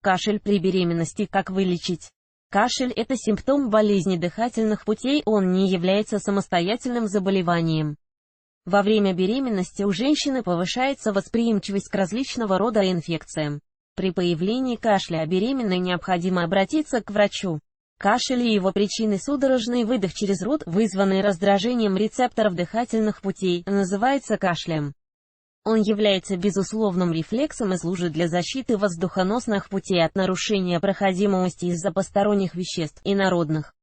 Кашель при беременности. Как вылечить? Кашель – это симптом болезни дыхательных путей, он не является самостоятельным заболеванием. Во время беременности у женщины повышается восприимчивость к различного рода инфекциям. При появлении кашля беременной необходимо обратиться к врачу. Кашель и его причины: судорожный выдох через рот, вызванный раздражением рецепторов дыхательных путей, называется кашлем. Он является безусловным рефлексом и служит для защиты воздухоносных путей от нарушения проходимости из-за посторонних веществ, инородных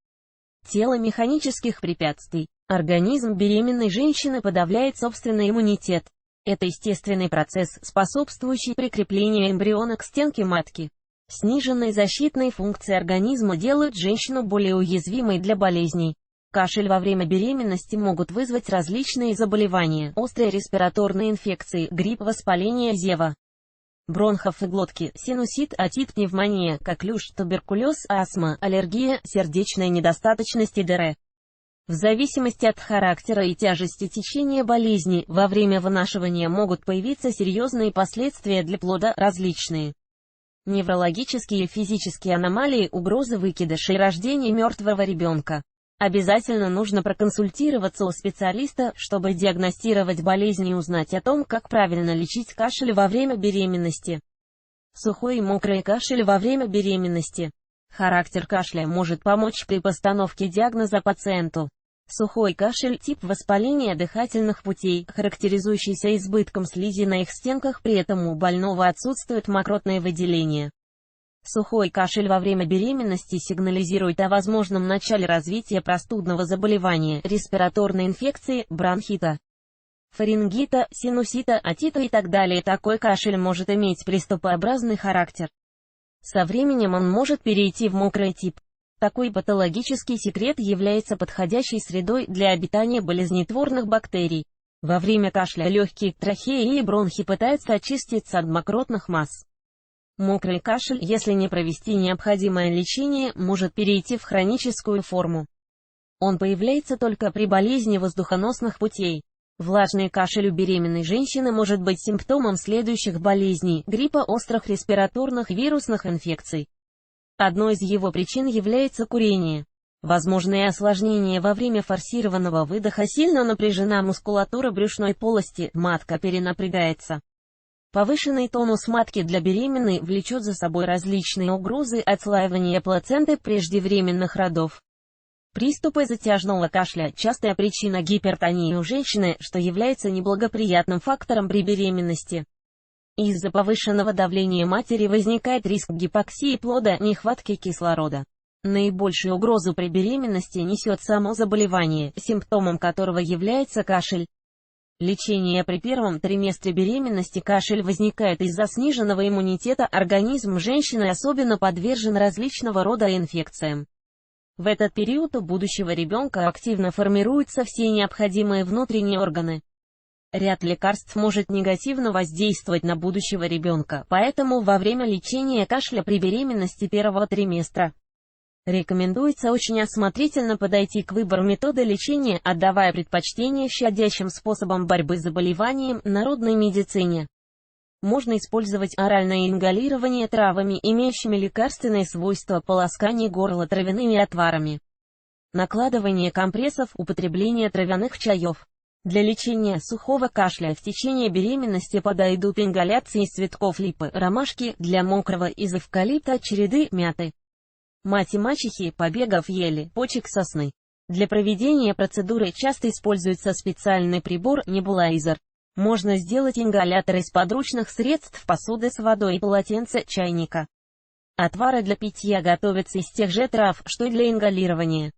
тела, механических препятствий. Организм беременной женщины подавляет собственный иммунитет. Это естественный процесс, способствующий прикреплению эмбриона к стенке матки. Сниженные защитные функции организма делают женщину более уязвимой для болезней. Кашель во время беременности могут вызвать различные заболевания: острые респираторные инфекции, грипп, воспаление зева, бронхов и глотки, синусит, отит, пневмония, коклюш, туберкулез, астма, аллергия, сердечная недостаточность и д.р. В зависимости от характера и тяжести течения болезни, во время вынашивания могут появиться серьезные последствия для плода, различные неврологические и физические аномалии, угрозы выкидыша и рождения мертвого ребенка. Обязательно нужно проконсультироваться у специалиста, чтобы диагностировать болезнь и узнать о том, как правильно лечить кашель во время беременности. Сухой и мокрый кашель во время беременности. Характер кашля может помочь при постановке диагноза пациенту. Сухой кашель – тип воспаления дыхательных путей, характеризующийся избытком слизи на их стенках, при этом у больного отсутствует мокротное выделение. Сухой кашель во время беременности сигнализирует о возможном начале развития простудного заболевания, респираторной инфекции, бронхита, фарингита, синусита, отита и так далее. Такой кашель может иметь приступообразный характер. Со временем он может перейти в мокрый тип. Такой патологический секрет является подходящей средой для обитания болезнетворных бактерий. Во время кашля легкие, трахеи и бронхи пытаются очиститься от мокротных масс. Мокрый кашель, если не провести необходимое лечение, может перейти в хроническую форму. Он появляется только при болезни воздухоносных путей. Влажный кашель у беременной женщины может быть симптомом следующих болезней: гриппа, острых респираторных вирусных инфекций. Одной из его причин является курение. Возможные осложнения: во время форсированного выдоха сильно напряжена мускулатура брюшной полости, матка перенапрягается. Повышенный тонус матки для беременной влечет за собой различные угрозы: отслаивание плаценты, преждевременных родов. Приступы затяжного кашля – частая причина гипертонии у женщины, что является неблагоприятным фактором при беременности. Из-за повышенного давления матери возникает риск гипоксии плода, нехватки кислорода. Наибольшую угрозу при беременности несет само заболевание, симптомом которого является кашель. Лечение: при первом триместре беременности кашель возникает из-за сниженного иммунитета, организм женщины особенно подвержен различного рода инфекциям. В этот период у будущего ребенка активно формируются все необходимые внутренние органы. Ряд лекарств может негативно воздействовать на будущего ребенка, поэтому во время лечения кашля при беременности первого триместра рекомендуется очень осмотрительно подойти к выбору метода лечения, отдавая предпочтение щадящим способам борьбы с заболеванием, народной медицине. Можно использовать оральное ингалирование травами, имеющими лекарственные свойства, полоскание горла травяными отварами, накладывание компрессов, употребление травяных чаев. Для лечения сухого кашля в течение беременности подойдут ингаляции из цветков липы, ромашки, для мокрого из эвкалипта, череды, мяты, мати мачехи, побегов ели, почек сосны. Для проведения процедуры часто используется специальный прибор – небулайзер. Можно сделать ингалятор из подручных средств: посуды с водой, полотенца, чайника. Отвары для питья готовятся из тех же трав, что и для ингалирования.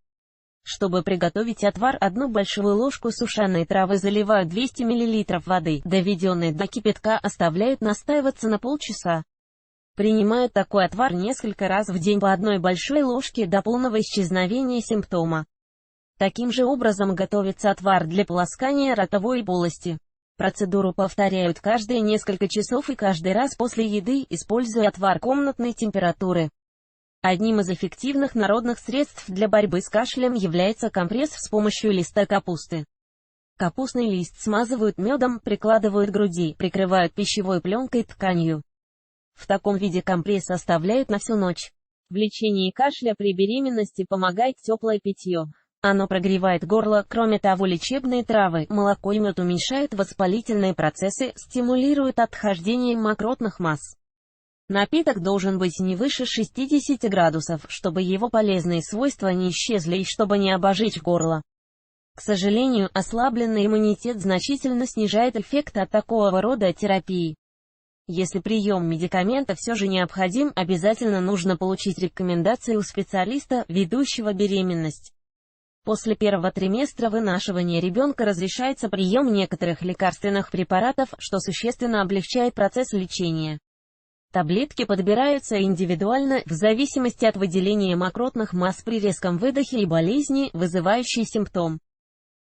Чтобы приготовить отвар, 1 большую ложку сушеной травы заливают 200 мл воды, доведенной до кипятка, оставляют настаиваться на полчаса. Принимают такой отвар несколько раз в день по 1 большой ложке до полного исчезновения симптома. Таким же образом готовится отвар для полоскания ротовой полости. Процедуру повторяют каждые несколько часов и каждый раз после еды, используя отвар комнатной температуры. Одним из эффективных народных средств для борьбы с кашлем является компресс с помощью листа капусты. Капустный лист смазывают медом, прикладывают к груди, прикрывают пищевой пленкой, тканью. В таком виде компресс оставляют на всю ночь. В лечении кашля при беременности помогает теплое питье. Оно прогревает горло, кроме того лечебные травы, молоко и мед уменьшают воспалительные процессы, стимулируют отхождение мокротных масс. Напиток должен быть не выше 60 градусов, чтобы его полезные свойства не исчезли и чтобы не обожечь горло. К сожалению, ослабленный иммунитет значительно снижает эффект от такого рода терапии. Если прием медикамента все же необходим, обязательно нужно получить рекомендации у специалиста, ведущего беременность. После первого триместра вынашивания ребенка разрешается прием некоторых лекарственных препаратов, что существенно облегчает процесс лечения. Таблетки подбираются индивидуально, в зависимости от выделения мокротных масс при резком выдохе и болезни, вызывающей симптом.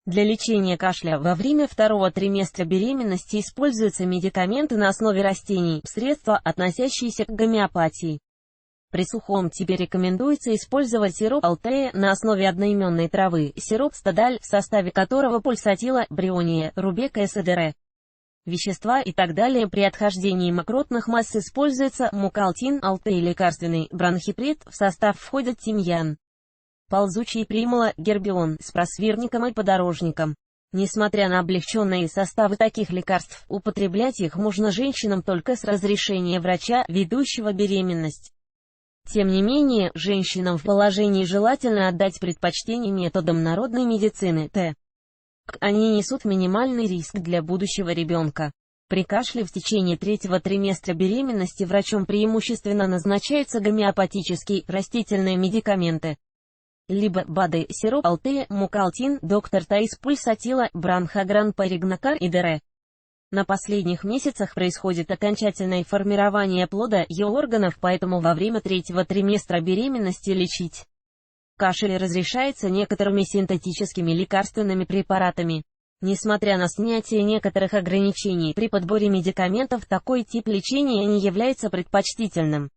Для лечения кашля во время второго триместра беременности используются медикаменты на основе растений, средства, относящиеся к гомеопатии. При сухом типе рекомендуется использовать сироп Алтея на основе одноименной травы, сироп Стадаль, в составе которого пульсатила, бриония, рубека СДР. Вещества и так далее. При отхождении мокротных масс используется мукалтин, Алтей лекарственный, бронхипред, в состав входят тимьян, ползучий примула, гербион, с просвирником и подорожником. Несмотря на облегченные составы таких лекарств, употреблять их можно женщинам только с разрешения врача, ведущего беременность. Тем не менее, женщинам в положении желательно отдать предпочтение методам народной медицины, так как они несут минимальный риск для будущего ребенка. При кашле в течение третьего триместра беременности врачом преимущественно назначаются гомеопатические, растительные медикаменты. Либо БАДы, сироп Алтея, мукалтин, доктор Таис пульсатила, бранхогран паригнакар и ДР. На последних месяцах происходит окончательное формирование плода и органов, поэтому во время третьего триместра беременности лечить кашель разрешается некоторыми синтетическими лекарственными препаратами. Несмотря на снятие некоторых ограничений при подборе медикаментов, такой тип лечения не является предпочтительным.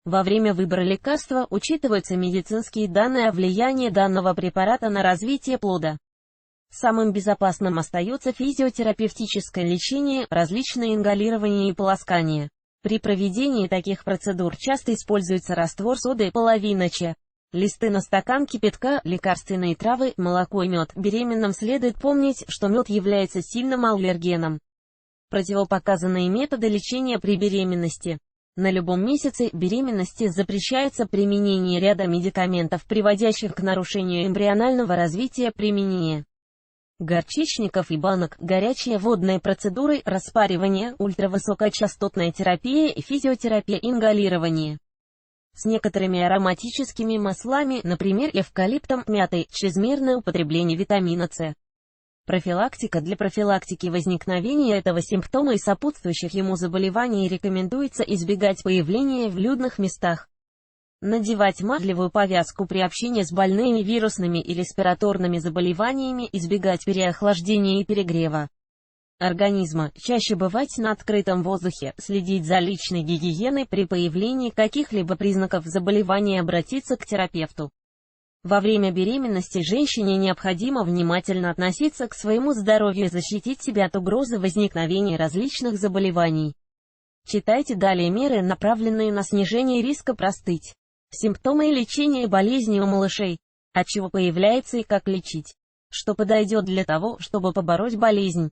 Во время выбора лекарства учитываются медицинские данные о влиянии данного препарата на развитие плода. Самым безопасным остается физиотерапевтическое лечение, различные ингалирования и полоскания. При проведении таких процедур часто используется раствор соды, половина чая, листы на стакан кипятка, лекарственные травы, молоко и мед. Беременным следует помнить, что мед является сильным аллергеном. Противопоказанные методы лечения при беременности. На любом месяце беременности запрещается применение ряда медикаментов, приводящих к нарушению эмбрионального развития. Применение горчичников и банок, горячие водные процедуры, распаривание, ультравысокочастотная терапия и физиотерапия, ингалирование. С некоторыми ароматическими маслами, например, эвкалиптом, мятой, чрезмерное употребление витамина С. Профилактика. Для профилактики возникновения этого симптома и сопутствующих ему заболеваний рекомендуется избегать появления в людных местах. Надевать марлевую повязку при общении с больными вирусными и респираторными заболеваниями, избегать переохлаждения и перегрева организма, чаще бывать на открытом воздухе, следить за личной гигиеной, при появлении каких-либо признаков заболевания обратиться к терапевту. Во время беременности женщине необходимо внимательно относиться к своему здоровью и защитить себя от угрозы возникновения различных заболеваний. Читайте далее меры, направленные на снижение риска простыть. Симптомы и лечение болезней у малышей. От чего появляется и как лечить. Что подойдет для того, чтобы побороть болезнь.